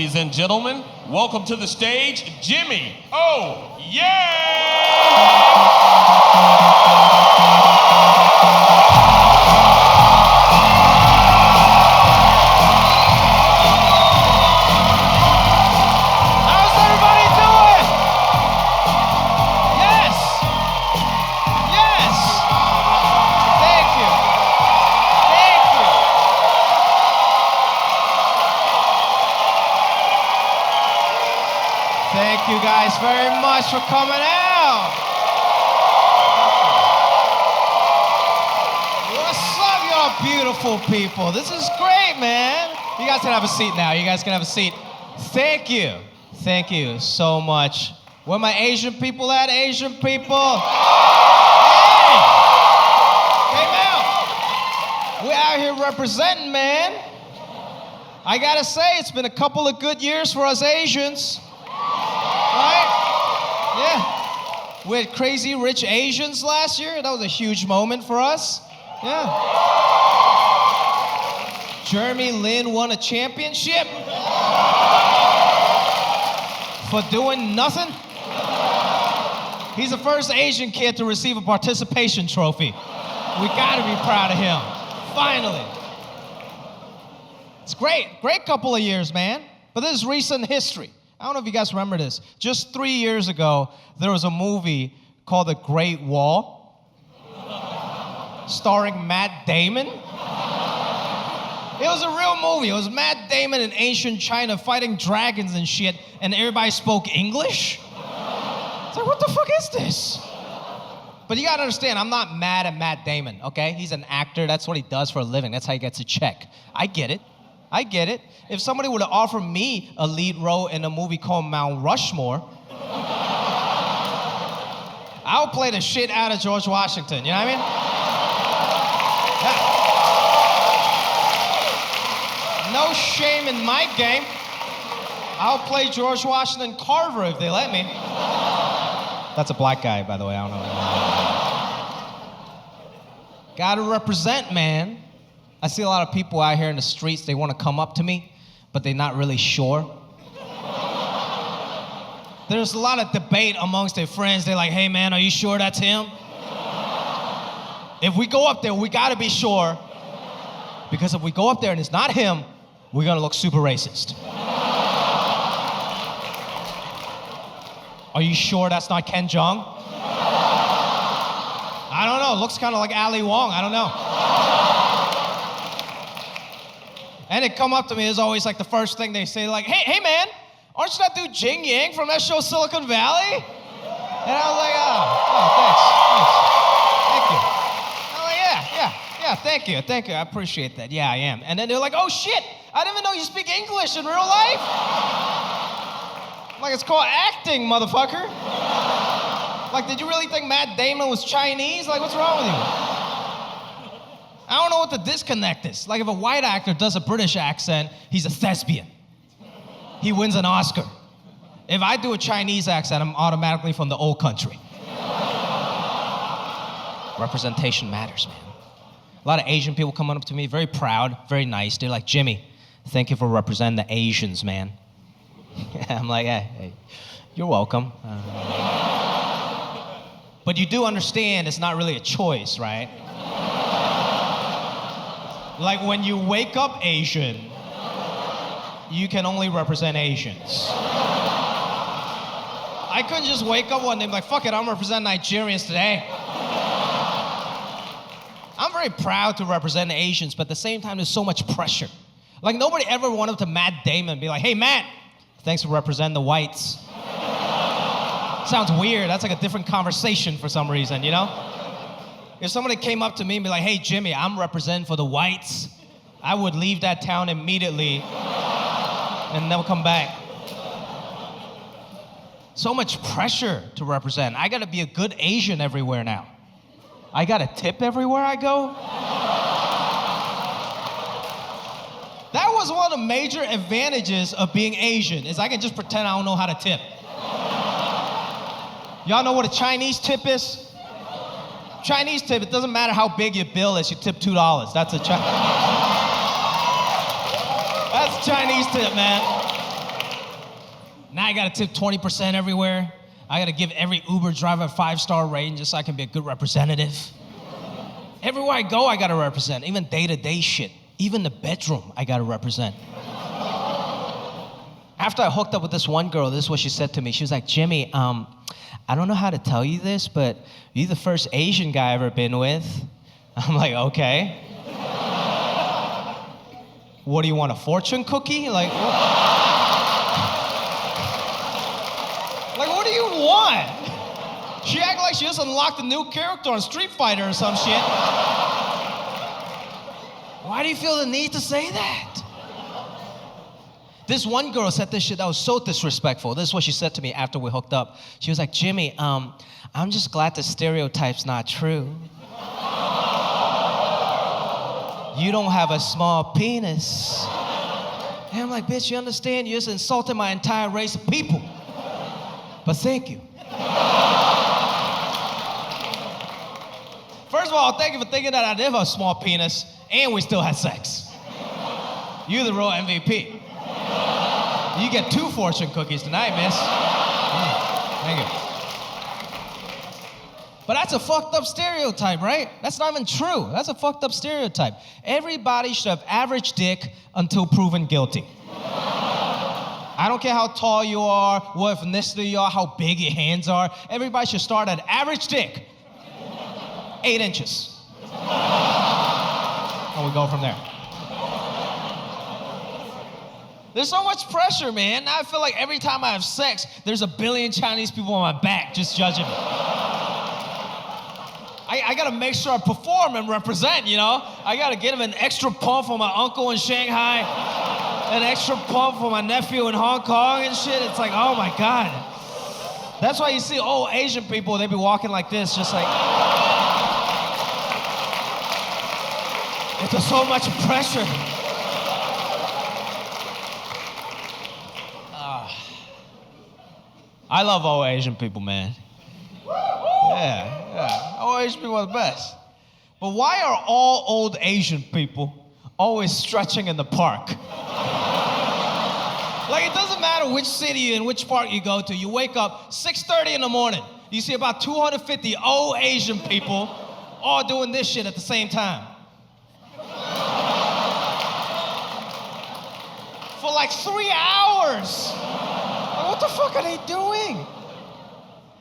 ladies and gentlemen. Welcome to the stage, Jimmy. Oh, yeah! Thank you guys very much for coming out. What's up, y'all beautiful people? This is great, man. You guys can have a seat now. You guys can have a seat. Thank you. Thank you so much. Where my Asian people at? Asian people? Hey! Came out. We're out here representing, man. I gotta say, it's been a couple of good years for us Asians. Right? Yeah. We had Crazy Rich Asians last year. That was a huge moment for us. Yeah. Jeremy Lin won a championship for doing nothing. He's the first Asian kid to receive a participation trophy. We gotta be proud of him. Finally. It's great. Great couple of years, man. But this is recent history. I don't know if you guys remember this. Just 3 years ago, there was a movie called The Great Wall, starring Matt Damon. It was a real movie. It was Matt Damon in ancient China fighting dragons and shit, and everybody spoke English. It's like, what the fuck is this? But you gotta understand, I'm not mad at Matt Damon, okay? He's an actor. That's what he does for a living. That's how he gets a check. I get it. I get it. If somebody would have offered me a lead role in a movie called Mount Rushmore, I would play the shit out of George Washington, you know what I mean? Yeah. No shame in my game. I'll play George Washington Carver if they let me. That's a black guy, by the way, I don't know. Gotta represent, man. I see a lot of people out here in the streets, they want to come up to me, but they're not really sure. There's a lot of debate amongst their friends. They're like, hey man, are you sure that's him? If we go up there, we gotta be sure, because if we go up there and it's not him, we're gonna look super racist. Are you sure that's not Ken Jeong? I don't know, looks kind of like Ali Wong, I don't know. And they come up to me, it's always like the first thing they say, like, hey man, aren't you that dude Jing Yang from that show Silicon Valley? And I was like, thanks. I'm like, yeah, thank you, I appreciate that, yeah, I am. And then they're like, oh shit, I didn't even know you speak English in real life. Like, it's called acting, motherfucker. Like, did you really think Matt Damon was Chinese? Like, what's wrong with you? I don't know what the disconnect is. Like, if a white actor does a British accent, he's a thespian. He wins an Oscar. If I do a Chinese accent, I'm automatically from the old country. Representation matters, man. A lot of Asian people come up to me, very proud, very nice. They're like, Jimmy, thank you for representing the Asians, man. I'm like, hey, you're welcome. But you do understand it's not really a choice, right? Like, when you wake up Asian, you can only represent Asians. I couldn't just wake up one day and be like, fuck it, I'm representing Nigerians today. I'm very proud to represent Asians, but at the same time, there's so much pressure. Like, nobody ever went up to Matt Damon and be like, hey, Matt, thanks for representing the whites. Sounds weird. That's like a different conversation for some reason, you know? If somebody came up to me and be like, hey, Jimmy, I'm representing for the whites, I would leave that town immediately and never come back. So much pressure to represent. I gotta be a good Asian everywhere now. I gotta tip everywhere I go. That was one of the major advantages of being Asian, is I can just pretend I don't know how to tip. Y'all know what a Chinese tip is? Chinese tip, it doesn't matter how big your bill is, you tip $2. That's a Chinese tip, man. Now I gotta tip 20% everywhere. I gotta give every Uber driver a 5-star rating just so I can be a good representative. Everywhere I go, I gotta represent. Even day-to-day shit. Even the bedroom, I gotta represent. After I hooked up with this one girl, this is what she said to me. She was like, Jimmy, I don't know how to tell you this, but you're the first Asian guy I've ever been with. I'm like, okay. What do you want, a fortune cookie? Like, what do you want? She acted like she just unlocked a new character on Street Fighter or some shit. Why do you feel the need to say that? This one girl said this shit that was so disrespectful. This is what she said to me after we hooked up. She was like, Jimmy, I'm just glad the stereotype's not true. You don't have a small penis. And I'm like, bitch, you understand? You just insulted my entire race of people. But thank you. First of all, thank you for thinking that I did have a small penis and we still had sex. You're the real MVP. You get 2 fortune cookies tonight, miss. Thank you. But that's a fucked up stereotype, right? That's not even true. That's a fucked up stereotype. Everybody should have average dick until proven guilty. I don't care how tall you are, what ethnicity you are, how big your hands are. Everybody should start at average dick, 8 inches. And we go from there. There's so much pressure, man. Now I feel like every time I have sex, there's a billion Chinese people on my back just judging me. I gotta make sure I perform and represent, you know? I gotta give him an extra pump for my uncle in Shanghai, an extra pump for my nephew in Hong Kong and shit. It's like, oh my God. That's why you see old Asian people, they be walking like this, just like. It's so much pressure. I love old Asian people, man. Yeah. Old Asian people are the best. But why are all old Asian people always stretching in the park? Like, it doesn't matter which city and which park you go to. You wake up 6:30 in the morning. You see about 250 old Asian people all doing this shit at the same time. For like 3 hours. What the fuck are they doing?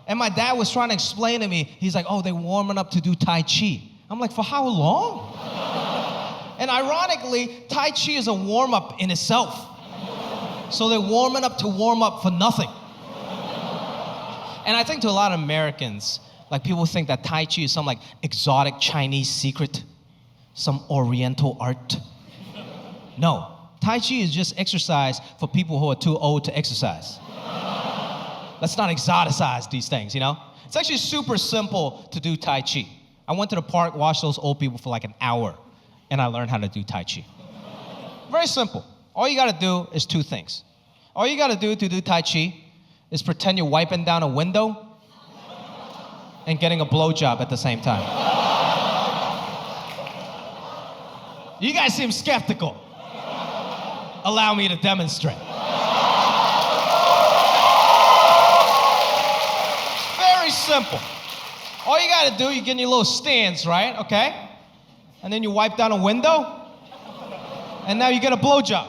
And my dad was trying to explain to me, he's like, oh, they're warming up to do Tai Chi. I'm like, for how long? And ironically, Tai Chi is a warm-up in itself. So they're warming up to warm up for nothing. And I think to a lot of Americans, like people think that Tai Chi is some like exotic Chinese secret, some oriental art. No, Tai Chi is just exercise for people who are too old to exercise. Let's not exoticize these things, you know? It's actually super simple to do Tai Chi. I went to the park, watched those old people for like an hour, and I learned how to do Tai Chi. Very simple. All you gotta do is 2 things. All you gotta do to do Tai Chi is pretend you're wiping down a window and getting a blowjob at the same time. You guys seem skeptical. Allow me to demonstrate. Very simple. All you gotta do, you get in your little stands, right? Okay? And then you wipe down a window, and now you get a blowjob.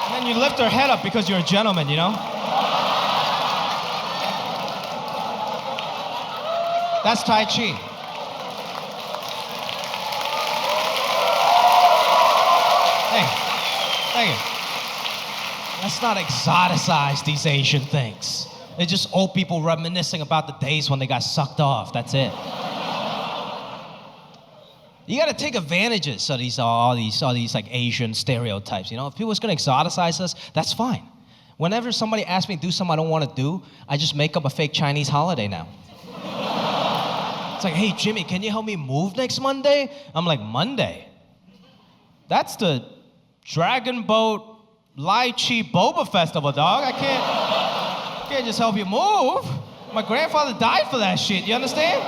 And then you lift her head up because you're a gentleman, you know? That's Tai Chi. Thank you. Let's not exoticize these Asian things. They're just old people reminiscing about the days when they got sucked off. That's it. You gotta take advantages of all these like Asian stereotypes. You know, if people are gonna exoticize us, that's fine. Whenever somebody asks me to do something I don't want to do, I just make up a fake Chinese holiday now. It's like, hey Jimmy, can you help me move next Monday? I'm like, Monday? That's the Dragon Boat Lychee Boba Festival, dog. I can't just help you move. My grandfather died for that shit, you understand?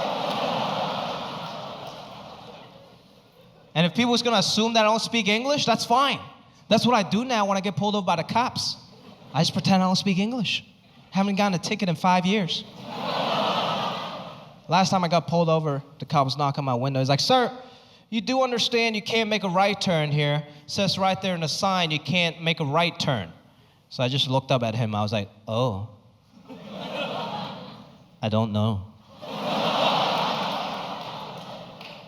And if people's gonna assume that I don't speak English, that's fine. That's what I do now when I get pulled over by the cops. I just pretend I don't speak English. Haven't gotten a ticket in 5 years. Last time I got pulled over, the cop was knocking on my window. He's like, sir, you do understand you can't make a right turn here. It says right there in the sign you can't make a right turn. So I just looked up at him. I was like, oh. I don't know.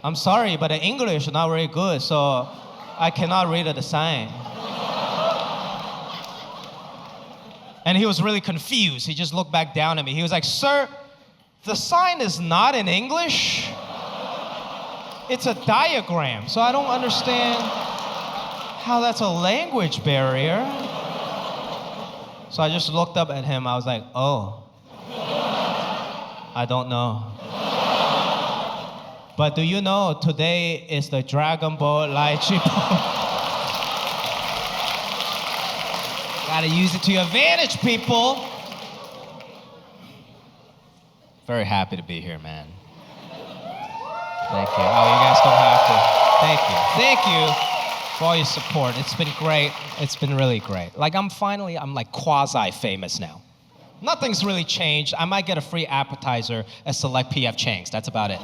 I'm sorry, but the English is not very good, so I cannot read the sign. And he was really confused. He just looked back down at me. He was like, sir, the sign is not in English. It's a diagram, so I don't understand how that's a language barrier. So I just looked up at him. I was like, oh, I don't know. But do you know today is the Dragon Ball Lai Chi Po? Gotta use it to your advantage, people. Very happy to be here, man. Thank you. Oh, you guys don't have to. Thank you. Thank you for all your support. It's been great. It's been really great. Like, I'm like quasi-famous now. Nothing's really changed. I might get a free appetizer at select PF Chang's. That's about it.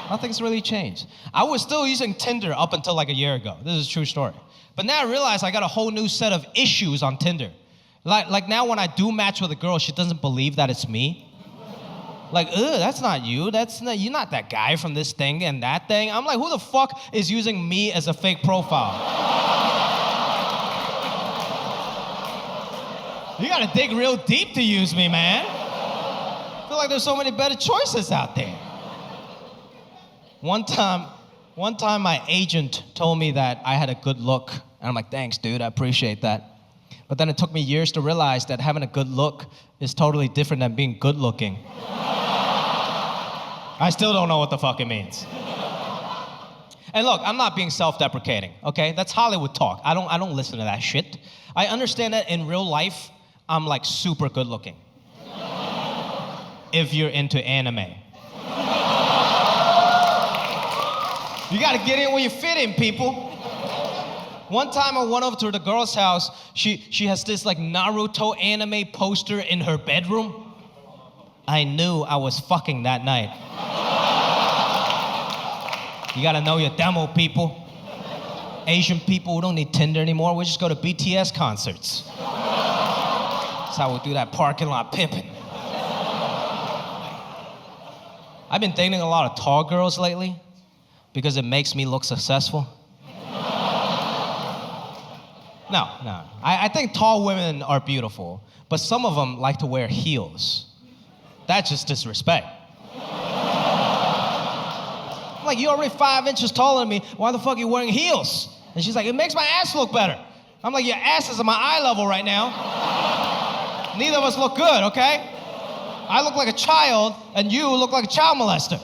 Nothing's really changed. I was still using Tinder up until like a year ago. This is a true story. But now I realize I got a whole new set of issues on Tinder. Like now when I do match with a girl, she doesn't believe that it's me. Like, that's not you. You're not that guy from this thing and that thing. I'm like, who the fuck is using me as a fake profile? You gotta dig real deep to use me, man. I feel like there's so many better choices out there. One time my agent told me that I had a good look. And I'm like, thanks, dude, I appreciate that. But then it took me years to realize that having a good look is totally different than being good looking. I still don't know what the fuck it means. And look, I'm not being self-deprecating, okay? That's Hollywood talk. I don't listen to that shit. I understand that in real life, I'm like super good looking. If you're into anime. You gotta get in where you fit in, people. One time I went over to the girl's house. She has this like Naruto anime poster in her bedroom. I knew I was fucking that night. You gotta know your demo, people. Asian people, we don't need Tinder anymore. We just go to BTS concerts. That's how we do that parking lot pimping. I've been dating a lot of tall girls lately because it makes me look successful. No. I think tall women are beautiful, but some of them like to wear heels. That's just disrespect. I'm like, you're already 5 inches taller than me. Why the fuck are you wearing heels? And she's like, it makes my ass look better. I'm like, your ass is at my eye level right now. Neither of us look good, okay? I look like a child, and you look like a child molester.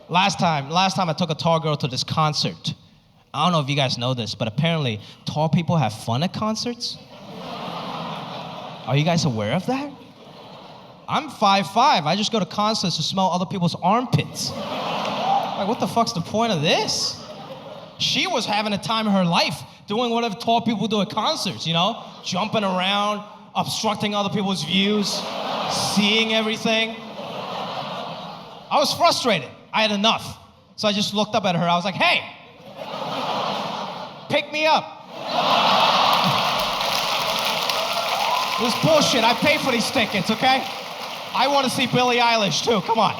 Last time I took a tall girl to this concert. I don't know if you guys know this, but apparently tall people have fun at concerts. Are you guys aware of that? I'm 5'5". I just go to concerts to smell other people's armpits. Like, what the fuck's the point of this? She was having a time of her life doing whatever tall people do at concerts, you know? Jumping around, obstructing other people's views, seeing everything. I was frustrated. I had enough. So I just looked up at her. I was like, hey, pick me up. This is bullshit. I pay for these tickets, okay? I want to see Billie Eilish too. Come on.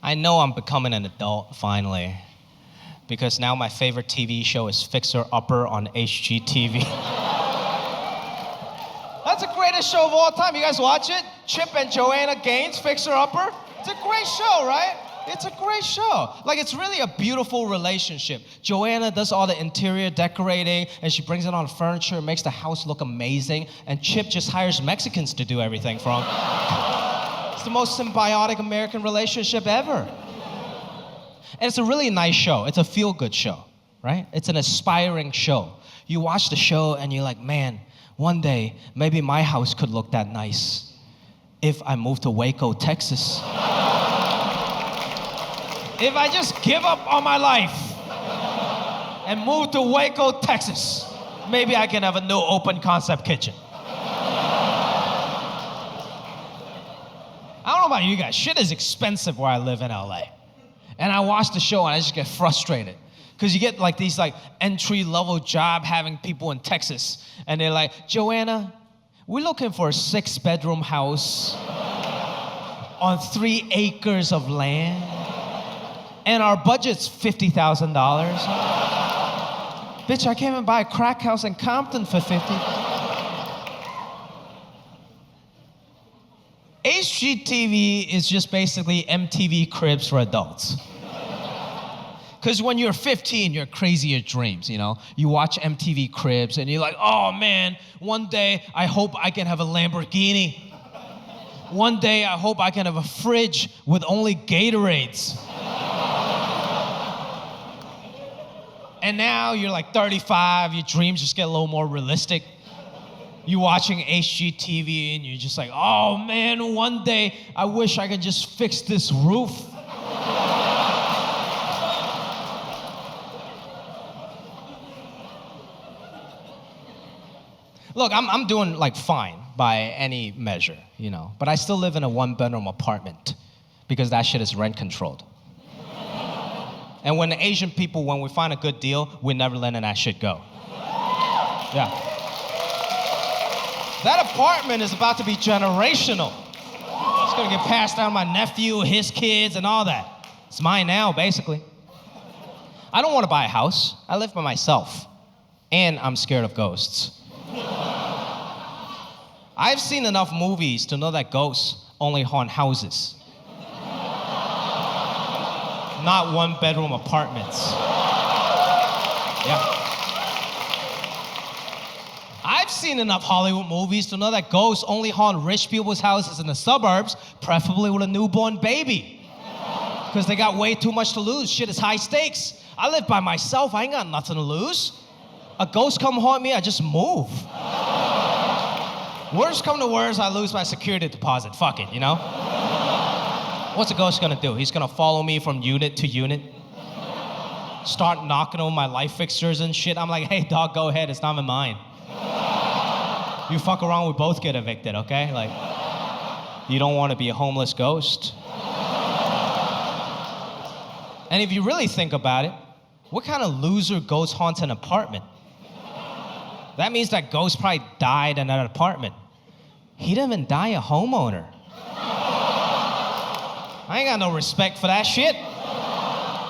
I know I'm becoming an adult finally, because now my favorite TV show is Fixer Upper on HGTV. That's the greatest show of all time. You guys watch it? Chip and Joanna Gaines, Fixer Upper. It's a great show, right? It's a great show. Like, it's really a beautiful relationship. Joanna does all the interior decorating, and she brings in all the furniture, makes the house look amazing, and Chip just hires Mexicans to do everything for him. It's the most symbiotic American relationship ever. And it's a really nice show. It's a feel-good show, right? It's an aspiring show. You watch the show and you're like, man, one day, maybe my house could look that nice if I moved to Waco, Texas. If I just give up on my life and move to Waco, Texas, maybe I can have a new open concept kitchen. I don't know about you guys, shit is expensive where I live in LA. And I watch the show and I just get frustrated. Because you get like these like entry-level job having people in Texas. And they're like, Joanna, we're looking for a 6-bedroom house on 3 acres of land. And our budget's $50,000. Bitch, I can't even buy a crack house in Compton for 50. HGTV is just basically MTV Cribs for adults. Because when you're 15, you're crazy at dreams, you know? You watch MTV Cribs and you're like, oh man, one day I hope I can have a Lamborghini. One day I hope I can have a fridge with only Gatorades. And now you're like 35, your dreams just get a little more realistic. You're watching HGTV and you're just like, oh man, one day I wish I could just fix this roof. Look, I'm doing like fine by any measure, you know, but I still live in a 1-bedroom apartment because that shit is rent controlled. And when the Asian people, when we find a good deal, we're never letting that shit go. Yeah. That apartment is about to be generational. It's gonna get passed down to my nephew, his kids, and all that. It's mine now, basically. I don't wanna buy a house. I live by myself. And I'm scared of ghosts. I've seen enough movies to know that ghosts only haunt houses. Not 1-bedroom apartments. Yeah. I've seen enough Hollywood movies to know that ghosts only haunt rich people's houses in the suburbs, preferably with a newborn baby. Because they got way too much to lose. Shit is high stakes. I live by myself. I ain't got nothing to lose. A ghost come haunt me, I just move. Worst come to worst, I lose my security deposit. Fuck it, you know? What's a ghost gonna do? He's gonna follow me from unit to unit, start knocking on my life fixtures and shit. I'm like, hey dog, go ahead, it's not even mine. You fuck around, we both get evicted, okay? Like, you don't wanna be a homeless ghost. And if you really think about it, what kind of loser ghost haunts an apartment? That means that ghost probably died in that apartment. He didn't even die a homeowner. I ain't got no respect for that shit.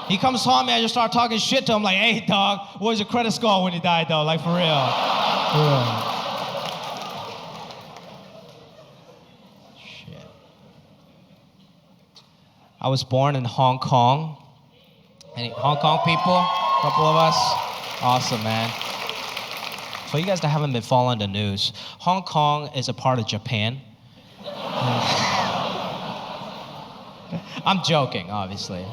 He comes home, I just start talking shit to him like, hey dog, what was your credit score when you died though? Like for real. Shit. I was born in Hong Kong. Any Hong Kong people? A couple of us? Awesome, man. For you guys that haven't been following the news, Hong Kong is a part of Japan. I'm joking, obviously.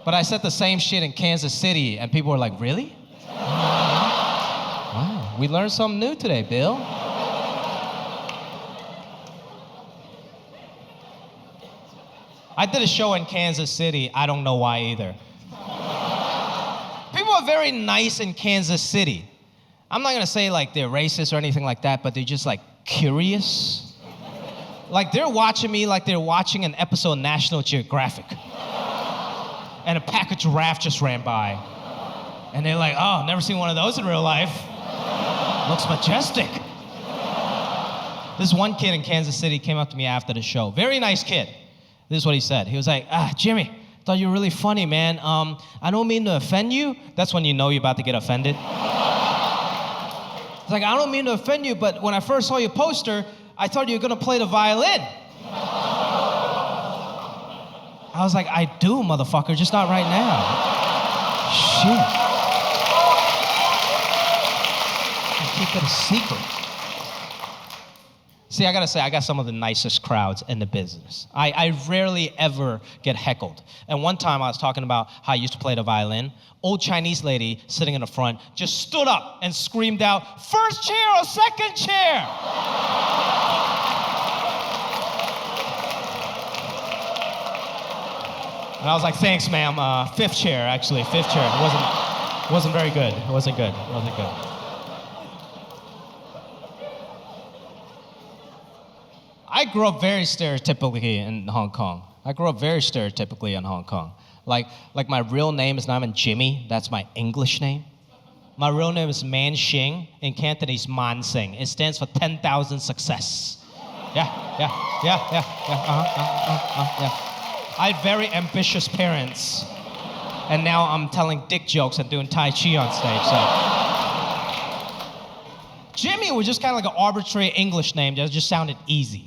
But I said the same shit in Kansas City, and people were like, really? Wow, we learned something new today, Bill. I did a show in Kansas City. I don't know why either. People are very nice in Kansas City. I'm not gonna say like they're racist or anything like that, but they're just like curious. Like they're watching me like they're watching an episode of National Geographic. And a pack of giraffe just ran by. And they're like, oh, never seen one of those in real life. Looks majestic. This one kid in Kansas City came up to me after the show. Very nice kid. This is what he said. He was like, Jimmy, thought you were really funny, man. I don't mean to offend you. That's when you know you're about to get offended. It's like, I don't mean to offend you, but when I first saw your poster, I thought you were gonna play the violin. I was like, I do, motherfucker, just not right now. Shit. I keep it a secret. See, I gotta say, I got some of the nicest crowds in the business. I rarely ever get heckled. And one time I was talking about how I used to play the violin. Old Chinese lady sitting in the front just stood up and screamed out, "First chair or second chair?" And I was like, "Thanks, ma'am. Fifth chair, actually, fifth chair." It wasn't very good. It wasn't good. I grew up very stereotypically in Hong Kong. Like my real name is not even Jimmy. That's my English name. My real name is Man Xing. In Cantonese, Man Sing. It stands for 10,000 success. Yeah. I had very ambitious parents. And now I'm telling dick jokes and doing Tai Chi on stage, so. Jimmy was just kind of like an arbitrary English name that just sounded easy.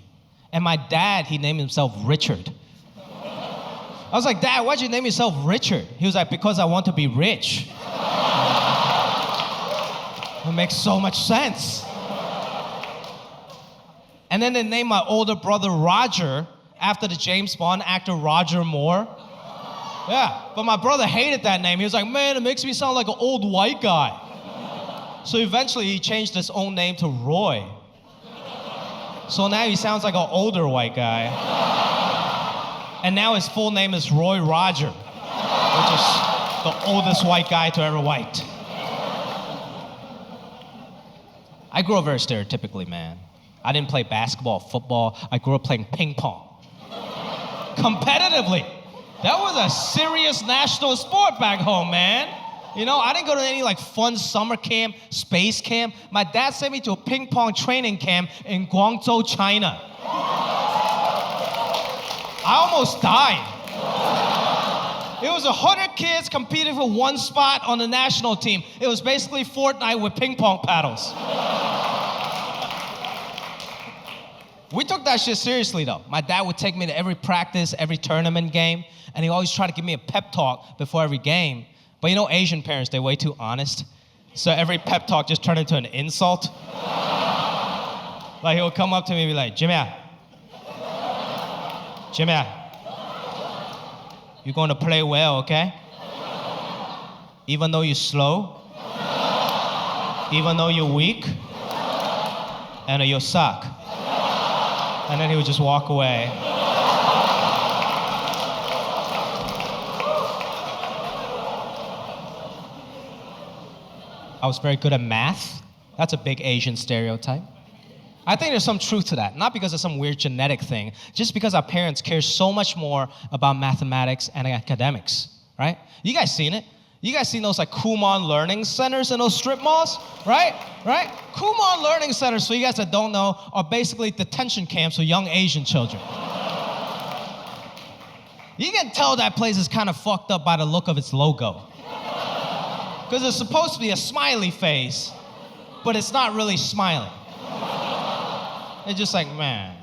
And my dad, he named himself Richard. I was like, "Dad, why'd you name yourself Richard?" He was like, "Because I want to be rich." It makes so much sense. And then they named my older brother Roger after the James Bond actor Roger Moore. Yeah, but my brother hated that name. He was like, "Man, it makes me sound like an old white guy." So eventually he changed his own name to Roy. So now he sounds like an older white guy. And now his full name is Roy Roger, which is the oldest white guy to ever white. I grew up very stereotypically, man. I didn't play basketball, football. I grew up playing ping pong. Competitively. That was a serious national sport back home, man. You know, I didn't go to any like fun summer camp, space camp. My dad sent me to a ping pong training camp in Guangzhou, China. I almost died. It was 100 kids competing for one spot on the national team. It was basically Fortnite with ping pong paddles. We took that shit seriously though. My dad would take me to every practice, every tournament game, and he always tried to give me a pep talk before every game. But you know Asian parents, they're way too honest. So every pep talk just turned into an insult. Like he'll come up to me and be like, Jimmy, you're going to play well, okay? Even though you're slow, even though you're weak, and you suck. And then he would just walk away. I was very good at math. That's a big Asian stereotype. I think there's some truth to that, not because of some weird genetic thing, just because our parents care so much more about mathematics and academics, right? You guys seen it? You guys seen those like Kumon learning centers in those strip malls, right? Kumon learning centers, for you guys that don't know, are basically detention camps for young Asian children. You can tell that place is kind of fucked up by the look of its logo. Because it's supposed to be a smiley face, but it's not really smiling. It's just like, man.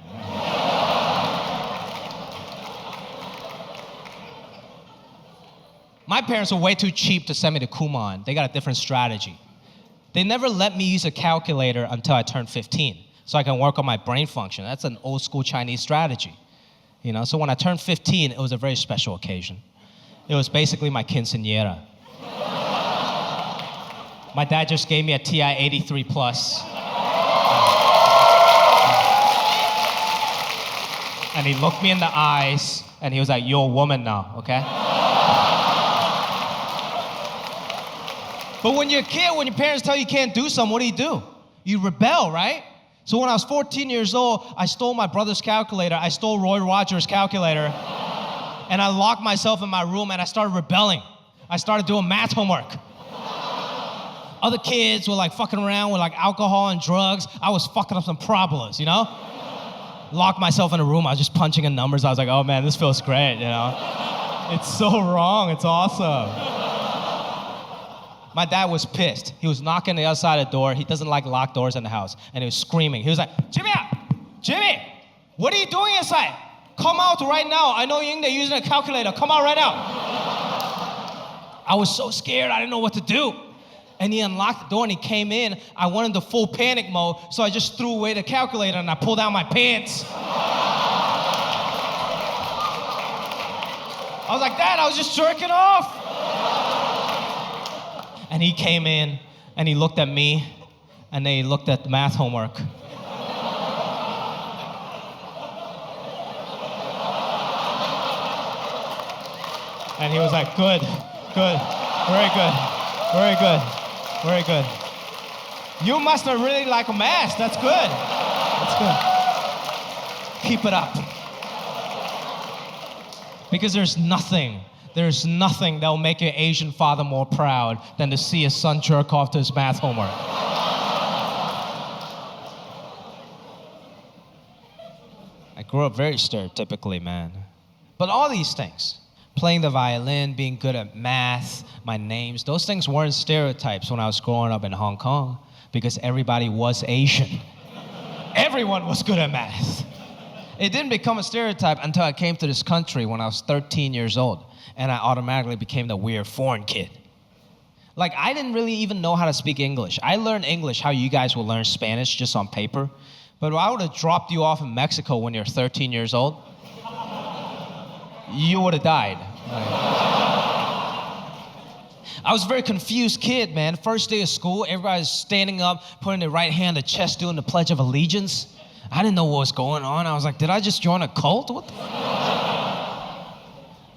My parents were way too cheap to send me to Kumon. They got a different strategy. They never let me use a calculator until I turned 15, so I can work on my brain function. That's an old school Chinese strategy. You know, so when I turned 15, it was a very special occasion. It was basically my quinceañera. My dad just gave me a TI 83 plus. And he looked me in the eyes, and he was like, "You're a woman now, okay?" But when you're a kid, when your parents tell you can't do something, what do? You rebel, right? So when I was 14 years old, I stole my brother's calculator. I stole Roy Rogers' calculator. And I locked myself in my room, and I started rebelling. I started doing math homework. Other kids were like fucking around with like alcohol and drugs. I was fucking up some problems, you know? Locked myself in a room. I was just punching in numbers. I was like, oh man, this feels great, you know? It's so wrong. It's awesome. My dad was pissed. He was knocking the other side of the door. He doesn't like locked doors in the house. And he was screaming. He was like, Jimmy, what are you doing inside? Come out right now. I know you're in there using a calculator. Come out right now. I was so scared. I didn't know what to do. And he unlocked the door and he came in. I went into full panic mode, so I just threw away the calculator and I pulled out my pants. I was like, Dad, I was just jerking off. And he came in and he looked at me and then he looked at the math homework. And he was like, good, very good, very good, very good. You must have really like math, that's good. That's good. Keep it up. Because there's nothing that will make your Asian father more proud than to see his son jerk off to his math homework. I grew up very stereotypically, man. But all these things, playing the violin, being good at math, my names, those things weren't stereotypes when I was growing up in Hong Kong because everybody was Asian. Everyone was good at math. It didn't become a stereotype until I came to this country when I was 13 years old, and I automatically became the weird foreign kid. Like, I didn't really even know how to speak English. I learned English how you guys will learn Spanish, just on paper. But if I would have dropped you off in Mexico when you're 13 years old, you would have died. I was a very confused kid, man. First day of school, everybody's standing up, putting their right hand to chest, doing the Pledge of Allegiance. I didn't know what was going on. I was like, did I just join a cult? What the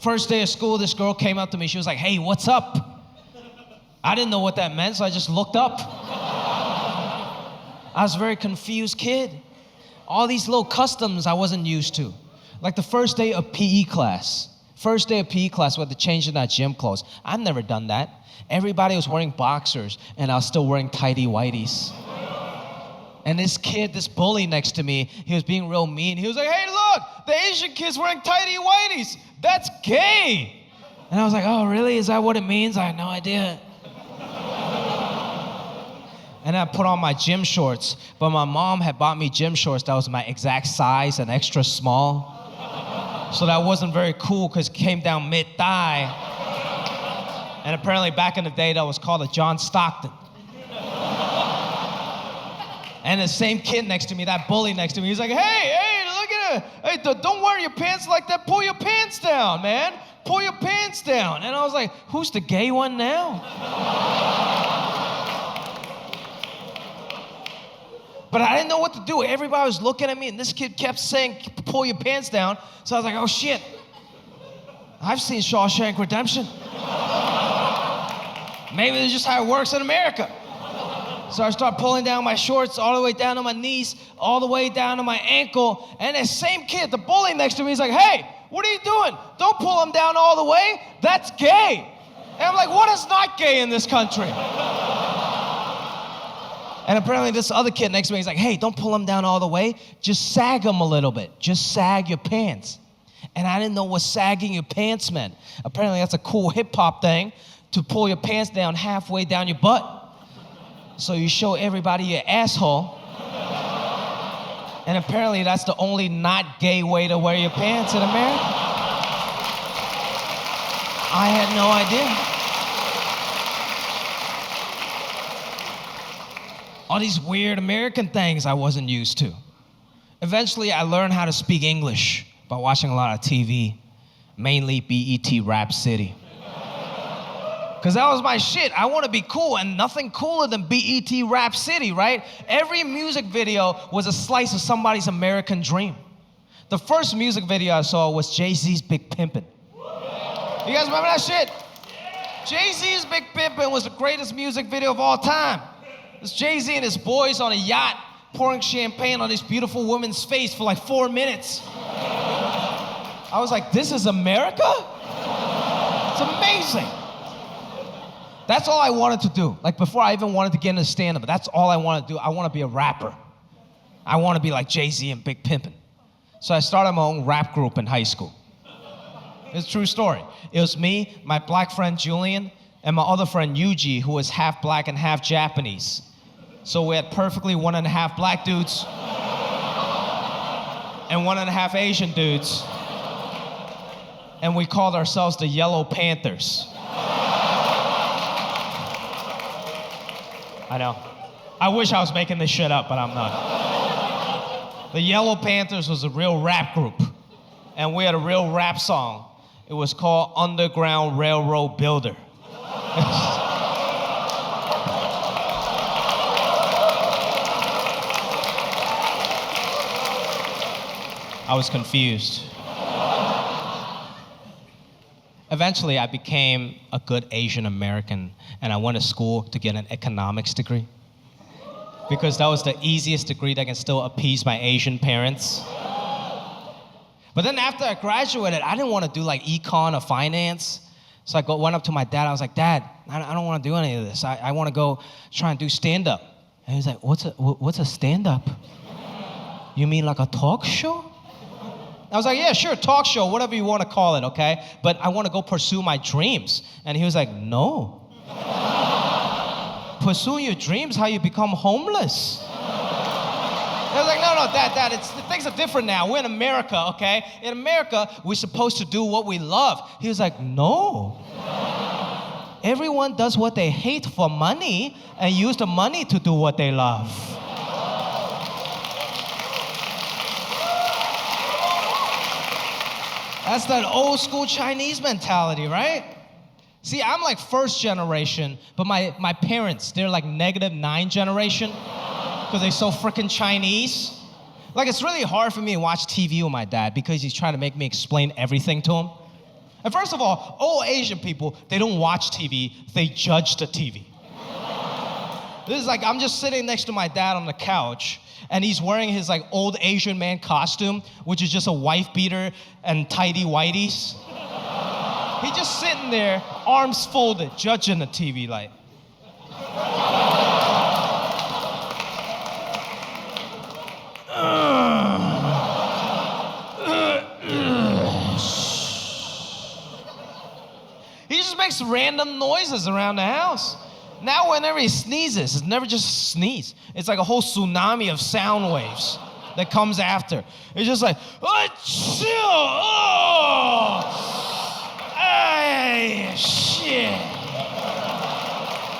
First day of school, this girl came up to me. She was like, hey, what's up? I didn't know what that meant, so I just looked up. I was a very confused kid. All these little customs I wasn't used to. Like the first day of PE class. First day of PE class, we had to change in our gym clothes. I've never done that. Everybody was wearing boxers, and I was still wearing tighty whities. And this kid, this bully next to me, he was being real mean. He was like, hey, look, the Asian kid's wearing tighty whities. That's gay. And I was like, oh, really? Is that what it means? I had no idea. And I put on my gym shorts, but my mom had bought me gym shorts that was my exact size and extra small. So that wasn't very cool because it came down mid-thigh. And apparently back in the day, that was called a John Stockton. And the same kid next to me, that bully next to me, he's like, hey, look at it. Hey, don't wear your pants like that. Pull your pants down, man. Pull your pants down. And I was like, who's the gay one now? But I didn't know what to do. Everybody was looking at me, and this kid kept saying, pull your pants down. So I was like, oh, shit. I've seen Shawshank Redemption. Maybe this is just how it works in America. So I start pulling down my shorts all the way down to my knees, all the way down to my ankle. And that same kid, the bully next to me, is like, hey, what are you doing? Don't pull them down all the way. That's gay. And I'm like, what is not gay in this country? And apparently this other kid next to me, he's like, hey, don't pull them down all the way. Just sag them a little bit. Just sag your pants. And I didn't know what sagging your pants meant. Apparently that's a cool hip-hop thing, to pull your pants down halfway down your butt. So you show everybody your asshole. And apparently that's the only not gay way to wear your pants in America. I had no idea. All these weird American things I wasn't used to. Eventually I learned how to speak English by watching a lot of TV, mainly BET Rap City. Because that was my shit. I want to be cool, and nothing cooler than BET Rap City, right? Every music video was a slice of somebody's American dream. The first music video I saw was Jay-Z's Big Pimpin'. You guys remember that shit? Jay-Z's Big Pimpin' was the greatest music video of all time. It's Jay-Z and his boys on a yacht pouring champagne on this beautiful woman's face for like 4 minutes. I was like, this is America? It's amazing. That's all I wanted to do. Like before I even wanted to get into stand-up, that's all I wanted to do. I want to be a rapper. I want to be like Jay-Z and Big Pimpin'. So I started my own rap group in high school. It's a true story. It was me, my black friend Julian, and my other friend Yuji, who was half black and half Japanese. So we had perfectly 1.5 black dudes and 1.5 Asian dudes. And we called ourselves the Yellow Panthers. I know. I wish I was making this shit up, but I'm not. The Yellow Panthers was a real rap group, and we had a real rap song. It was called Underground Railroad Builder. I was confused. Eventually, I became a good Asian American, and I went to school to get an economics degree because that was the easiest degree that can still appease my Asian parents. But then after I graduated, I didn't want to do like econ or finance. So I went up to my dad. I was like, Dad, I don't want to do any of this. I want to go try and do stand-up. And he was like, what's a stand-up? You mean like a talk show? I was like, yeah, sure, talk show, whatever you want to call it, okay? But I want to go pursue my dreams. And he was like, no. Pursue your dreams, how you become homeless. I was like, no, Dad, things are different now. We're in America, okay? In America, we're supposed to do what we love. He was like, no. Everyone does what they hate for money and use the money to do what they love. That's that old school Chinese mentality, right? See, I'm like first generation, but my parents, they're like -9 generation because they're so freaking Chinese. Like, it's really hard for me to watch TV with my dad because he's trying to make me explain everything to him. And first of all, old Asian people, they don't watch TV, they judge the TV. This is like, I'm just sitting next to my dad on the couch, and he's wearing his like old Asian man costume, which is just a wife beater and tidy whities. He's just sitting there, arms folded, judging the TV like. He just makes random noises around the house. Now whenever he sneezes, it's never just a sneeze. It's like a whole tsunami of sound waves that comes after. It's just like, oh, chill, oh, hey, shit,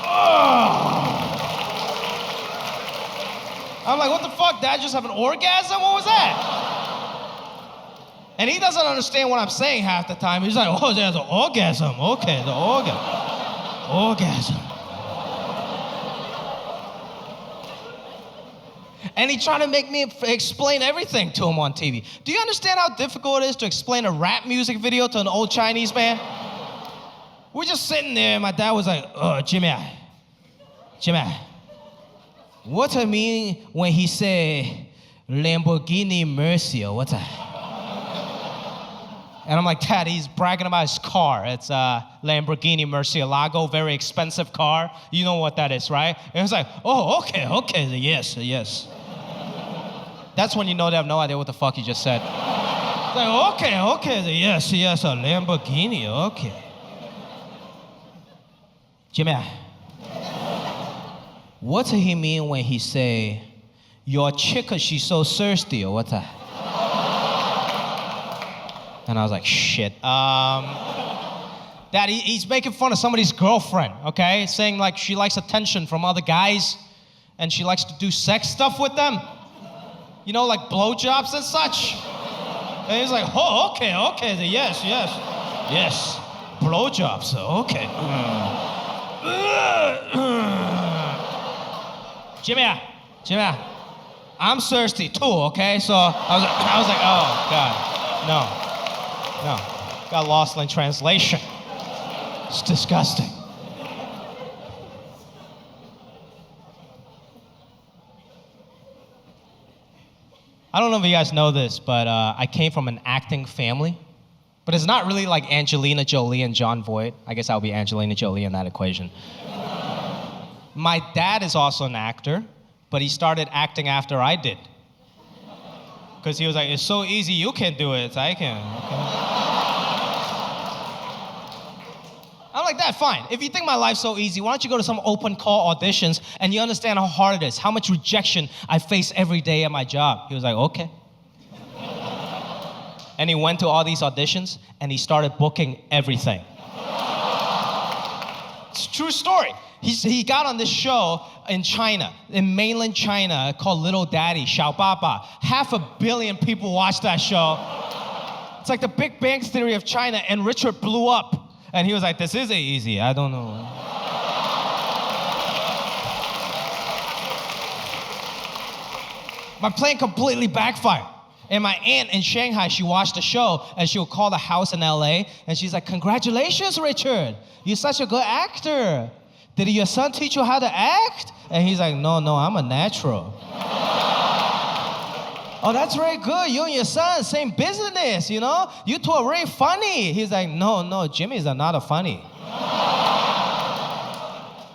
oh. I'm like, what the fuck, Dad, just have an orgasm? What was that? And he doesn't understand what I'm saying half the time. He's like, oh, there's an orgasm. Okay, the orgasm. And he's trying to make me explain everything to him on TV. Do you understand how difficult it is to explain a rap music video to an old Chinese man? We're just sitting there, and my dad was like, oh, Jimmy, what I mean when he say Lamborghini Mercy, or what's that? And I'm like, Dad, he's bragging about his car. It's a Lamborghini Murcielago, very expensive car. You know what that is, right? And he's like, oh, okay, yes. That's when you know they have no idea what the fuck he just said. It's like, okay, yes, a Lamborghini, okay. Jimmy, what does he mean when he say, your chick, she's so thirsty, or what's that? And I was like, shit. Dad, he's making fun of somebody's girlfriend, okay? Saying like she likes attention from other guys and she likes to do sex stuff with them. You know, like blowjobs and such. And he's like, oh, okay, yes. Blowjobs, okay. Jimmy, I'm thirsty too, okay? So I was like, oh, God, no. Got lost in translation. It's disgusting. I don't know if you guys know this, but I came from an acting family. But it's not really like Angelina Jolie and Jon Voight. I guess I'll be Angelina Jolie in that equation. My dad is also an actor, but he started acting after I did. Because he was like, it's so easy, you can do it, I can. I'm like, Dad, fine. If you think my life's so easy, why don't you go to some open call auditions and you understand how hard it is, how much rejection I face every day at my job. He was like, okay. And he went to all these auditions and he started booking everything. It's a true story. He got on this show in China, in mainland China, called Little Daddy, Xiao Baba. 500 million people watched that show. It's like the Big Bang Theory of China, and Richard blew up. And he was like, this isn't easy, I don't know. My plan completely backfired. And my aunt in Shanghai, she watched the show, and she'll call the house in LA, and she's like, congratulations, Richard. You're such a good actor. Did your son teach you how to act? And he's like, no, I'm a natural. Oh, that's very good. You and your son, same business, you know? You two are very funny. He's like, no, Jimmy's not a funny.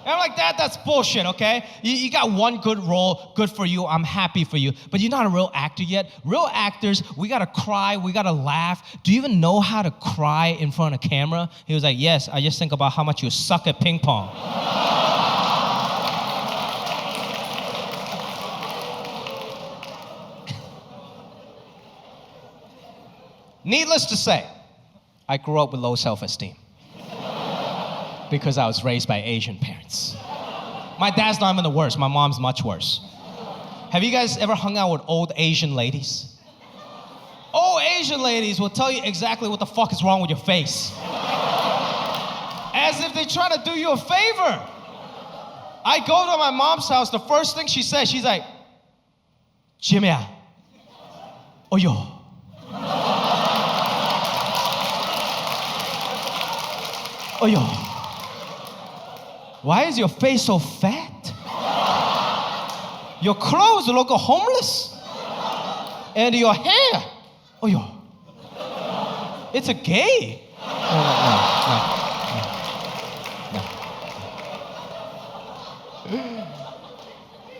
And I'm like, that's bullshit, okay? You got one good role, good for you, I'm happy for you. But you're not a real actor yet. Real actors, we gotta cry, we gotta laugh. Do you even know how to cry in front of camera? He was like, yes, I just think about how much you suck at ping pong. Needless to say, I grew up with low self-esteem. Because I was raised by Asian parents. My dad's not even the worst, my mom's much worse. Have you guys ever hung out with old Asian ladies? Old Asian ladies will tell you exactly what the fuck is wrong with your face. As if they're trying to do you a favor. I go to my mom's house, the first thing she says, she's like, Jimmy, oh yo. Oh yo. Why is your face so fat? Your clothes look homeless. And your hair, oh yo, it's a gay. No.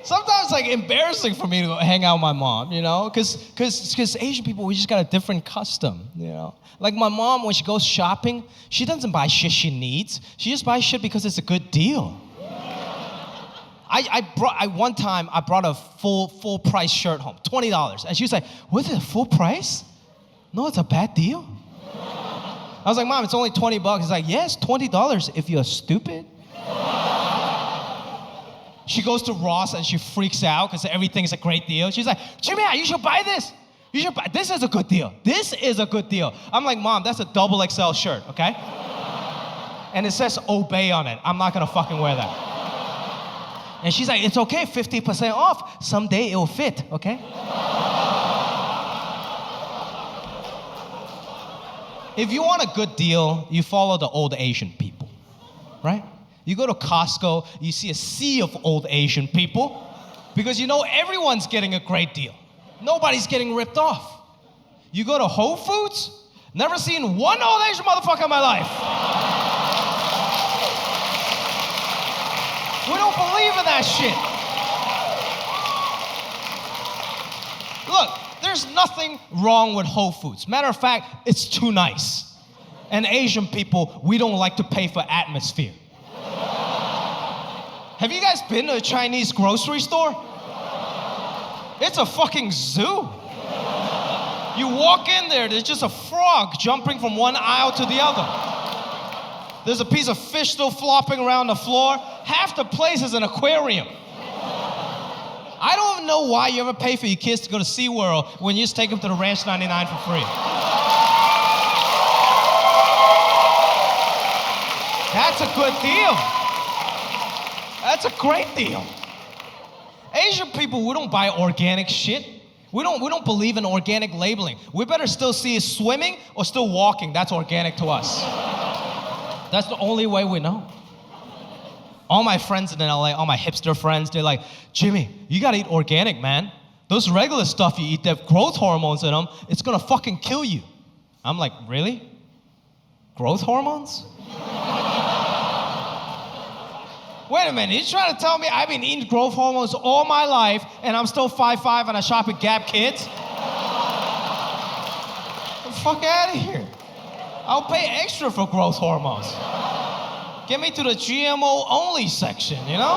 Sometimes it's like embarrassing for me to hang out with my mom, you know? Because Asian people, we just got a different custom, you know? Like my mom, when she goes shopping, she doesn't buy shit she needs. She just buys shit because it's a good deal. One time I brought a full price shirt home, $20. And she was like, was it full price? No, it's a bad deal. I was like, Mom, it's only $20. She's like, yes, $20 if you're stupid. She goes to Ross and she freaks out because everything's a great deal. She's like, Jimmy, you should buy this. You should buy, this is a good deal. This is a good deal. I'm like, Mom, that's a double XL shirt, okay? And it says obey on it. I'm not gonna fucking wear that. And she's like, it's okay, 50% off. Someday it'll fit, okay? If you want a good deal, you follow the old Asian people, right? You go to Costco, you see a sea of old Asian people because you know everyone's getting a great deal. Nobody's getting ripped off. You go to Whole Foods, never seen one old Asian motherfucker in my life. We don't believe in that shit. Look, there's nothing wrong with Whole Foods. Matter of fact, it's too nice. And Asian people, we don't like to pay for atmosphere. Have you guys been to a Chinese grocery store? It's a fucking zoo. You walk in there, there's just a frog jumping from one aisle to the other. There's a piece of fish still flopping around the floor. Half the place is an aquarium. I don't even know why you ever pay for your kids to go to SeaWorld when you just take them to the Ranch 99 for free. That's a good deal. That's a great deal. Asian people, we don't buy organic shit. We don't believe in organic labeling. We better still see is swimming or still walking. That's organic to us. That's the only way we know. All my friends in LA, all my hipster friends, they're like, Jimmy, you gotta eat organic, man. Those regular stuff you eat, they have growth hormones in them. It's gonna fucking kill you. I'm like, really? Growth hormones? Wait a minute, you're trying to tell me I've been eating growth hormones all my life and I'm still 5'5" and I shop at Gap Kids? Get the fuck out of here. I'll pay extra for growth hormones. Get me to the GMO only section, you know?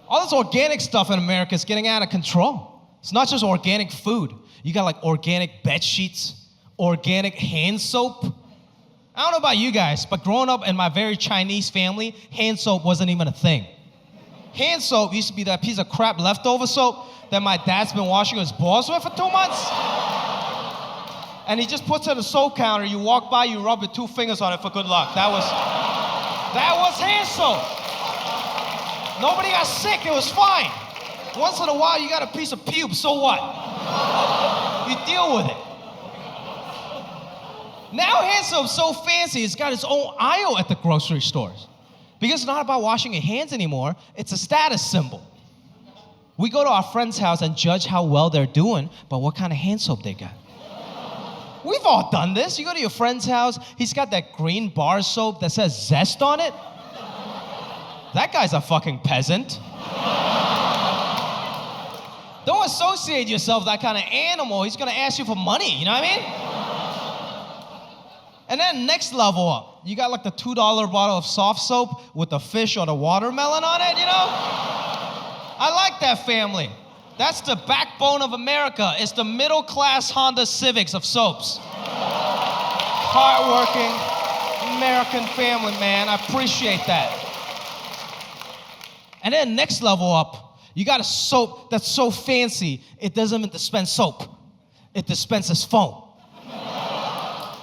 All this organic stuff in America is getting out of control. It's not just organic food. You got like organic bed sheets, organic hand soap. I don't know about you guys, but growing up in my very Chinese family, hand soap wasn't even a thing. Hand soap used to be that piece of crap leftover soap that my dad's been washing his balls with for 2 months. And he just puts it on the soap counter, you walk by, you rub your 2 fingers on it for good luck. That was hand soap. Nobody got sick, it was fine. Once in a while, you got a piece of pube, so what? You deal with it. Now hand soap's so fancy, it's got its own aisle at the grocery stores. Because it's not about washing your hands anymore, it's a status symbol. We go to our friend's house and judge how well they're doing by what kind of hand soap they got. We've all done this. You go to your friend's house, he's got that green bar soap that says Zest on it. That guy's a fucking peasant. Don't associate yourself with that kind of animal. He's gonna ask you for money, you know what I mean? And then next level up, you got like the $2 bottle of soft soap with the fish or the watermelon on it, you know? I like that family. That's the backbone of America. It's the middle-class Honda Civics of soaps. Hardworking American family, man. I appreciate that. And then next level up, you got a soap that's so fancy, it doesn't even dispense soap. It dispenses foam.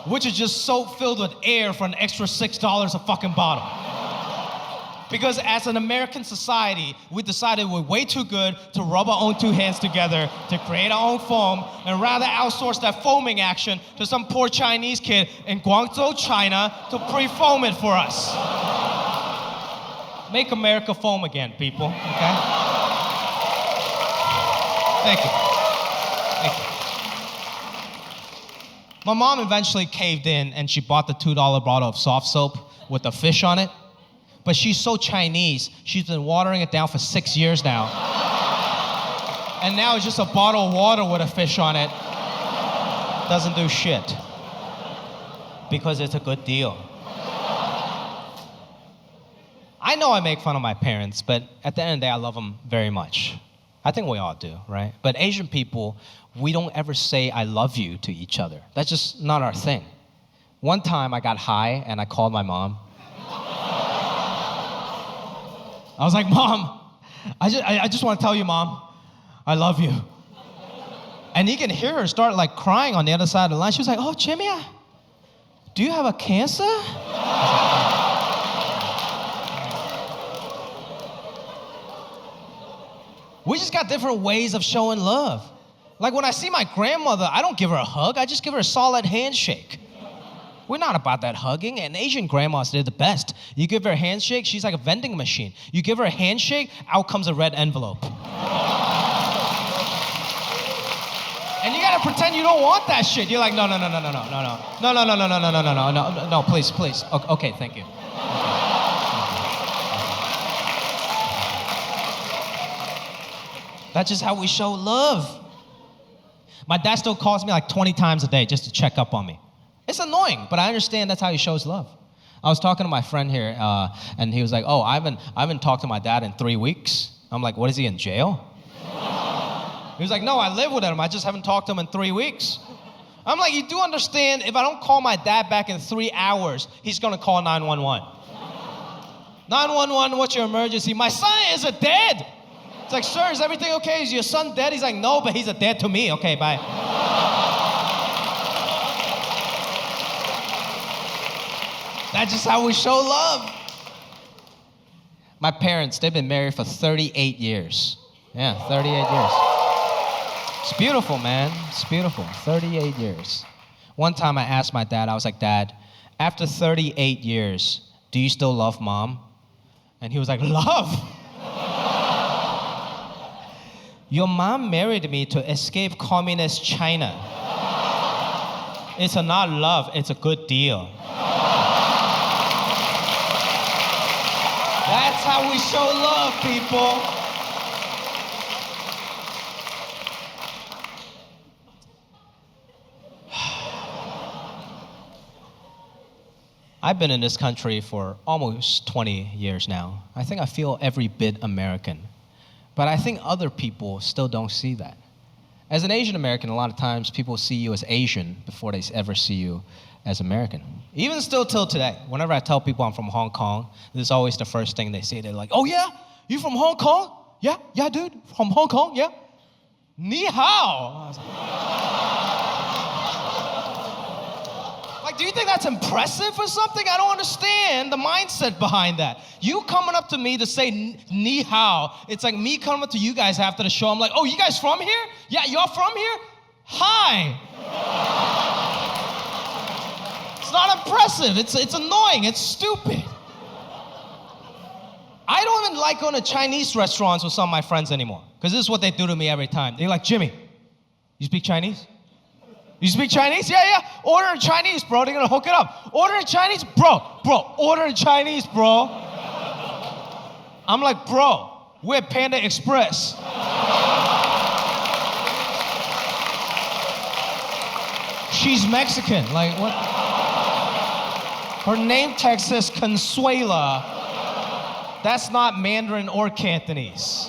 Which is just soap filled with air for an extra $6 a fucking bottle. Because as an American society, we decided we're way too good to rub our own 2 hands together to create our own foam and rather outsource that foaming action to some poor Chinese kid in Guangzhou, China to pre-foam it for us. Make America foam again, people, okay? Thank you. Thank you. My mom eventually caved in and she bought the $2 bottle of soft soap with the fish on it. But she's so Chinese, she's been watering it down for 6 years now. And now it's just a bottle of water with a fish on it. Doesn't do shit. Because it's a good deal. I know I make fun of my parents, but at the end of the day, I love them very much. I think we all do, right? But Asian people, we don't ever say I love you to each other. That's just not our thing. One time I got high and I called my mom. I was like, Mom, I just want to tell you, Mom, I love you. And you can hear her start like crying on the other side of the line. She was like, oh, Jimmy, do you have a cancer? We just got different ways of showing love. Like when I see my grandmother, I don't give her a hug, I just give her a solid handshake. We're not about that hugging, and Asian grandmas, they're the best. You give her a handshake, she's like a vending machine. You give her a handshake, out comes a red envelope. And you gotta pretend you don't want that shit. You're like, no, please. Okay, thank you. That's just how we show love. My dad still calls me like 20 times a day just to check up on me. It's annoying, but I understand that's how he shows love. I was talking to my friend here, and he was like, oh, I haven't talked to my dad in 3 weeks. I'm like, what, is he in jail? He was like, no, I live with him. I just haven't talked to him in 3 weeks. I'm like, you do understand, if I don't call my dad back in 3 hours, he's gonna call 911. 911, what's your emergency? My son is dead. It's like, sir, is everything okay? Is your son dead? He's like, no, but he's dead to me. Okay, bye. That's just how we show love. My parents, they've been married for 38 years. Yeah, 38 years. It's beautiful, man. It's beautiful. 38 years. One time I asked my dad, I was like, Dad, after 38 years, do you still love Mom? And he was like, love? Your mom married me to escape communist China. It's not love, it's a good deal. That's how we show love, people. I've been in this country for almost 20 years now. I think I feel every bit American. But I think other people still don't see that. As an Asian American, a lot of times people see you as Asian before they ever see you as American. Even still till today, whenever I tell people I'm from Hong Kong, this is always the first thing they say. They're like, oh yeah, you from Hong Kong? Yeah, dude, from Hong Kong, yeah. Ni hao. I was like, do you think that's impressive or something? I don't understand the mindset behind that. You coming up to me to say ni hao, it's like me coming up to you guys after the show. I'm like, oh, you guys from here? Yeah, y'all from here? Hi. It's not impressive. It's annoying. It's stupid. I don't even like going to Chinese restaurants with some of my friends anymore, because this is what they do to me every time. They're like, Jimmy, you speak Chinese? You speak Chinese? Yeah. Order in Chinese, bro. They're gonna hook it up. Order in Chinese? Bro, order in Chinese, bro. I'm like, bro, we're at Panda Express. She's Mexican. Like, what? Her name tag says Consuela. That's not Mandarin or Cantonese.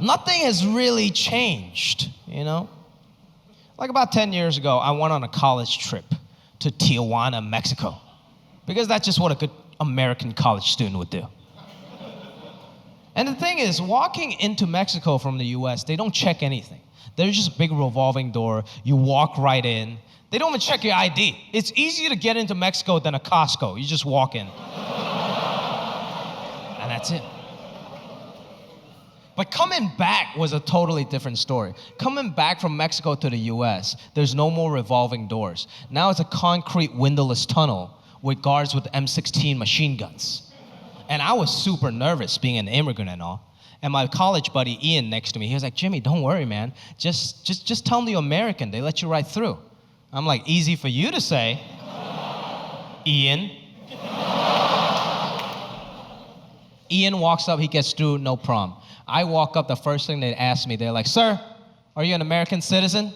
Nothing has really changed, you know? Like about 10 years ago, I went on a college trip to Tijuana, Mexico, because that's just what a good American college student would do. And the thing is, walking into Mexico from the US, they don't check anything. There's just a big revolving door. You walk right in. They don't even check your ID. It's easier to get into Mexico than a Costco. You just walk in. And that's it. But coming back was a totally different story. Coming back from Mexico to the US, there's no more revolving doors. Now it's a concrete windowless tunnel with guards with M16 machine guns. And I was super nervous being an immigrant and all. And my college buddy Ian next to me, he was like, Jimmy, don't worry, man. Just tell them you're American. They let you right through. I'm like, easy for you to say, Ian. Ian walks up, he gets through, no problem. I walk up, the first thing they ask me, they're like, sir, are you an American citizen?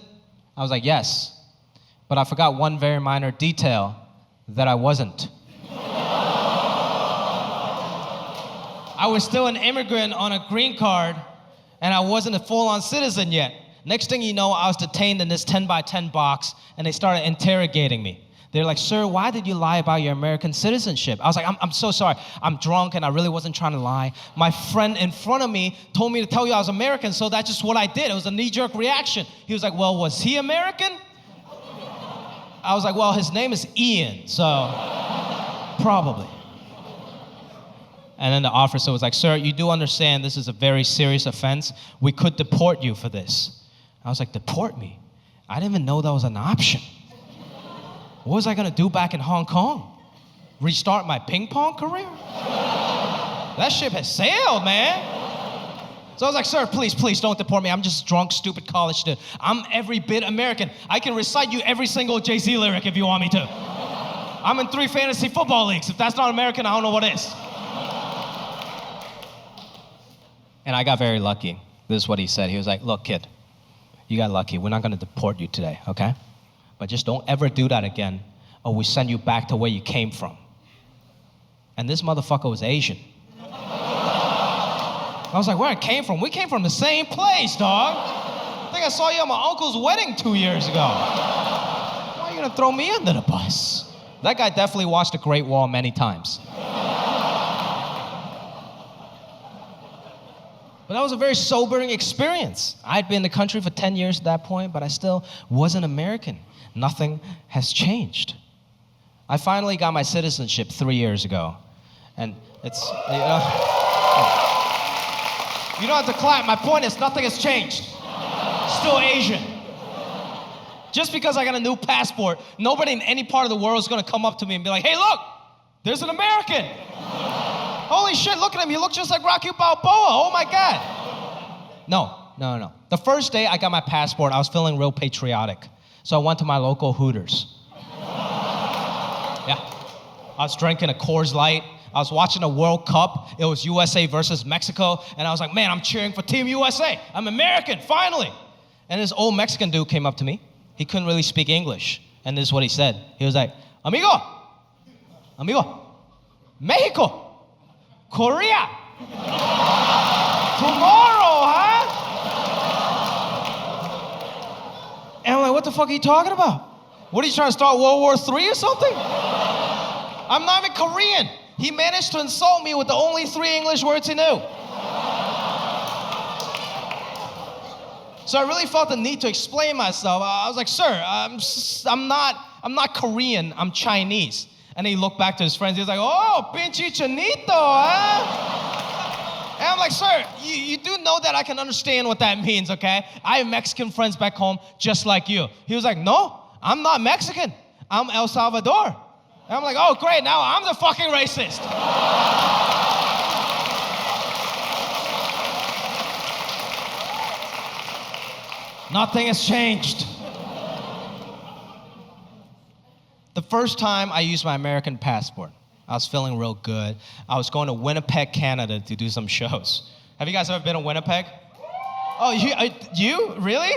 I was like, yes. But I forgot one very minor detail, that I wasn't. I was still an immigrant on a green card, and I wasn't a full-on citizen yet. Next thing you know, I was detained in this 10 by 10 box, and they started interrogating me. They're like, sir, why did you lie about your American citizenship? I was like, I'm so sorry. I'm drunk, and I really wasn't trying to lie. My friend in front of me told me to tell you I was American, so that's just what I did. It was a knee-jerk reaction. He was like, well, was he American? I was like, well, his name is Ian, so probably. And then the officer was like, sir, you do understand this is a very serious offense. We could deport you for this. I was like, deport me? I didn't even know that was an option. What was I gonna do back in Hong Kong? Restart my ping pong career? That ship has sailed, man. So I was like, sir, please don't deport me. I'm just a drunk, stupid college student. I'm every bit American. I can recite you every single Jay-Z lyric if you want me to. I'm in 3 fantasy football leagues. If that's not American, I don't know what is. And I got very lucky. This is what he said. He was like, look, kid, you got lucky. We're not gonna deport you today, okay? But just don't ever do that again, or we send you back to where you came from. And this motherfucker was Asian. I was like, where I came from? We came from the same place, dog. I think I saw you at my uncle's wedding 2 years ago. Why are you gonna throw me under the bus? That guy definitely watched The Great Wall many times. But that was a very sobering experience. I'd been in the country for 10 years at that point, but I still wasn't American. Nothing has changed. I finally got my citizenship 3 years ago. And it's, you don't have to clap. My point is, nothing has changed. Still Asian. Just because I got a new passport, nobody in any part of the world is gonna come up to me and be like, hey, look, there's an American. Holy shit, look at him. He looks just like Rocky Balboa. Oh my God. No. The first day I got my passport, I was feeling real patriotic. So I went to my local Hooters. Yeah. I was drinking a Coors Light. I was watching a World Cup. It was USA versus Mexico. And I was like, man, I'm cheering for Team USA. I'm American, finally. And this old Mexican dude came up to me. He couldn't really speak English. And this is what he said. He was like, amigo, Mexico, Korea. Tomorrow, huh? I'm like, what the fuck are you talking about? What are you trying to start World War III or something? I'm not even Korean. He managed to insult me with the only 3 English words he knew. So I really felt the need to explain myself. I was like, sir, I'm not Korean, I'm Chinese. And he looked back to his friends, he was like, oh, pinche chanito, huh? And I'm like, sir, you do know that I can understand what that means, okay? I have Mexican friends back home just like you. He was like, no, I'm not Mexican, I'm El Salvador. And I'm like, oh, great, now I'm the fucking racist. Nothing has changed. The first time I used my American passport, I was feeling real good. I was going to Winnipeg, Canada to do some shows. Have you guys ever been to Winnipeg? Oh, you? Really?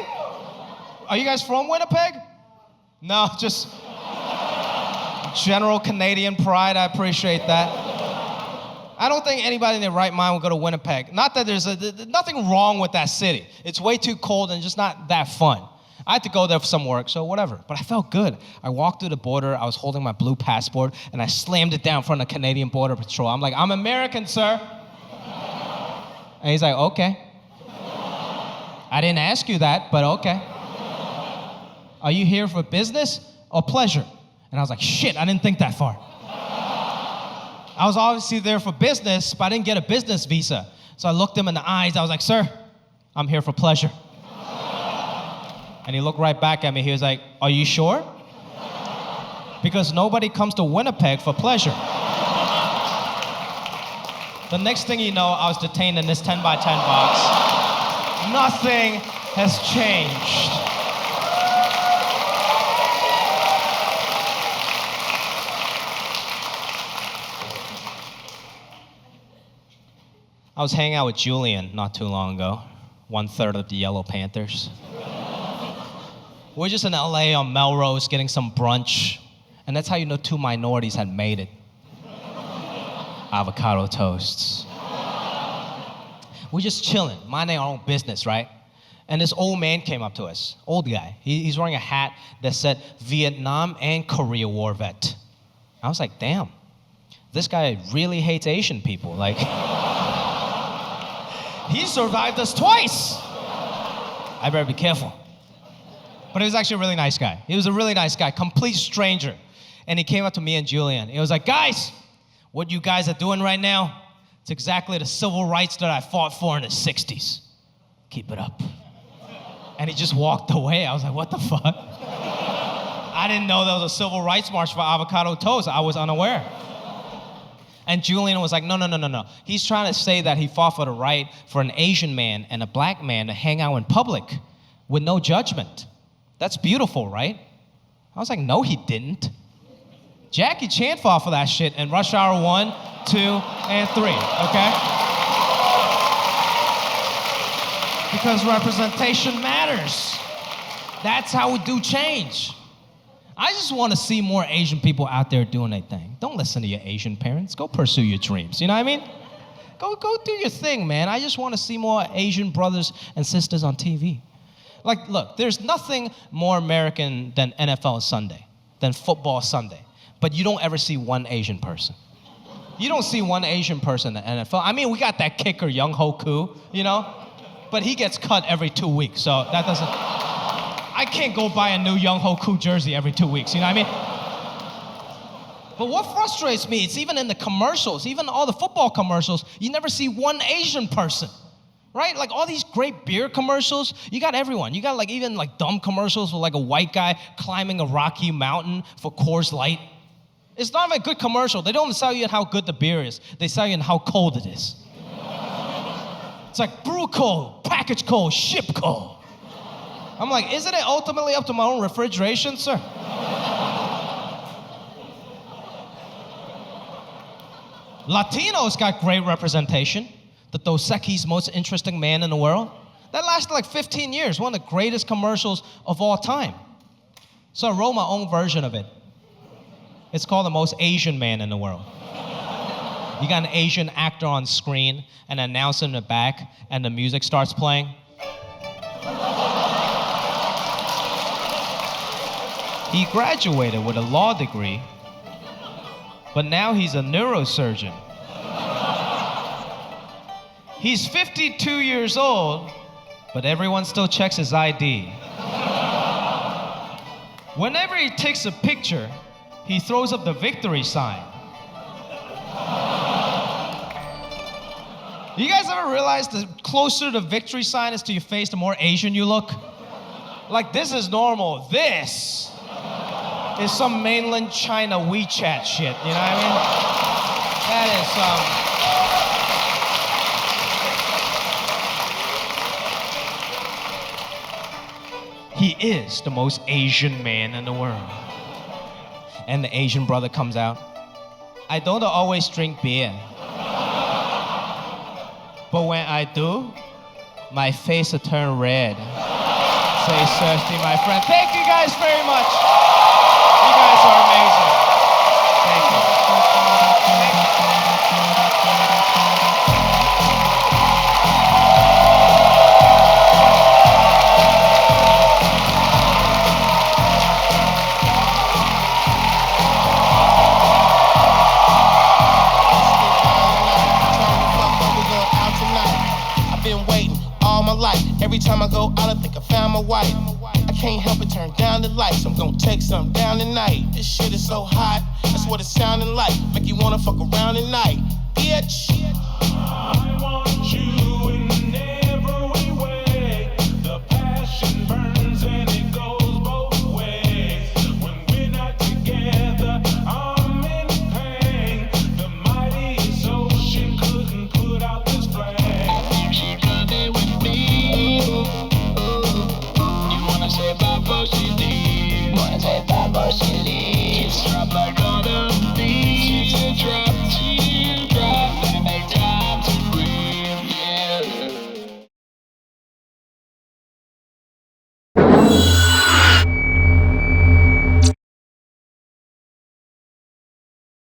Are you guys from Winnipeg? No, just general Canadian pride. I appreciate that. I don't think anybody in their right mind would go to Winnipeg. Not that there's nothing wrong with that city. It's way too cold and just not that fun. I had to go there for some work, so whatever. But I felt good. I walked through the border. I was holding my blue passport, and I slammed it down in front of Canadian Border Patrol. I'm like, I'm American, sir. And he's like, okay. I didn't ask you that, but okay. Are you here for business or pleasure? And I was like, shit, I didn't think that far. I was obviously there for business, but I didn't get a business visa. So I looked him in the eyes. I was like, sir, I'm here for pleasure. And he looked right back at me. He was like, are you sure? Because nobody comes to Winnipeg for pleasure. The next thing you know, I was detained in this 10 by 10 box. Nothing has changed. I was hanging out with Julian not too long ago, 1/3 of the Yellow Panthers. We're just in LA on Melrose getting some brunch, and that's how you know 2 minorities had made it. Avocado toasts. We're just chilling, minding our own business, right? And this old man came up to us, old guy. He's wearing a hat that said Vietnam and Korea War vet. I was like, damn, this guy really hates Asian people. Like, he survived us twice. I better be careful. But he was actually a really nice guy. He was a really nice guy, complete stranger. And he came up to me and Julian. He was like, guys, what you guys are doing right now, it's exactly the civil rights that I fought for in the 60s. Keep it up. And he just walked away. I was like, what the fuck? I didn't know there was a civil rights march for avocado toast. I was unaware. And Julian was like, no. He's trying to say that he fought for the right for an Asian man and a black man to hang out in public with no judgment. That's beautiful, right? I was like, no, he didn't. Jackie Chan fought for that shit in Rush Hour 1, 2, and 3, okay? Because representation matters. That's how we do change. I just want to see more Asian people out there doing their thing. Don't listen to your Asian parents. Go pursue your dreams. You know what I mean? Go do your thing, man. I just want to see more Asian brothers and sisters on TV. Like, look, there's nothing more American than NFL Sunday, than football Sunday. But you don't ever see one Asian person. You don't see one Asian person in the NFL. I mean, we got that kicker, Young Ho Koo, you know? But he gets cut every 2 weeks, so that doesn't... I can't go buy a new Young Ho Koo jersey every 2 weeks, you know what I mean? But what frustrates me, it's even in the commercials, even all the football commercials, you never see one Asian person, right? Like all these great beer commercials, you got everyone. You got like even like dumb commercials with like a white guy climbing a rocky mountain for Coors Light. It's not even a good commercial. They don't sell you how good the beer is. They sell you how cold it is. It's like brew cold, package cold, ship cold. I'm like, isn't it ultimately up to my own refrigeration, sir? Latinos got great representation. The Dos Equis most interesting man in the world. That lasted like 15 years, one of the greatest commercials of all time. So I wrote my own version of it. It's called The Most Asian Man in the World. You got an Asian actor on screen, an announcer in the back, and the music starts playing. He graduated with a law degree, but now he's a neurosurgeon. He's 52 years old, but everyone still checks his ID. Whenever he takes a picture, he throws up the victory sign. You guys ever realize the closer the victory sign is to your face, the more Asian you look? Like, this is normal. This is some mainland China WeChat shit, you know what I mean? That is He is the most Asian man in the world. And the Asian brother comes out. I don't always drink beer. But when I do, my face will turn red. Say thirsty, my friend. Thank you guys very much. You guys are amazing. Thank you. Every time I go out, I think I found my wife. I can't help but turn down the lights. I'm gonna take something down tonight. This shit is so hot, that's what it's sounding like. Make you wanna fuck around tonight, bitch.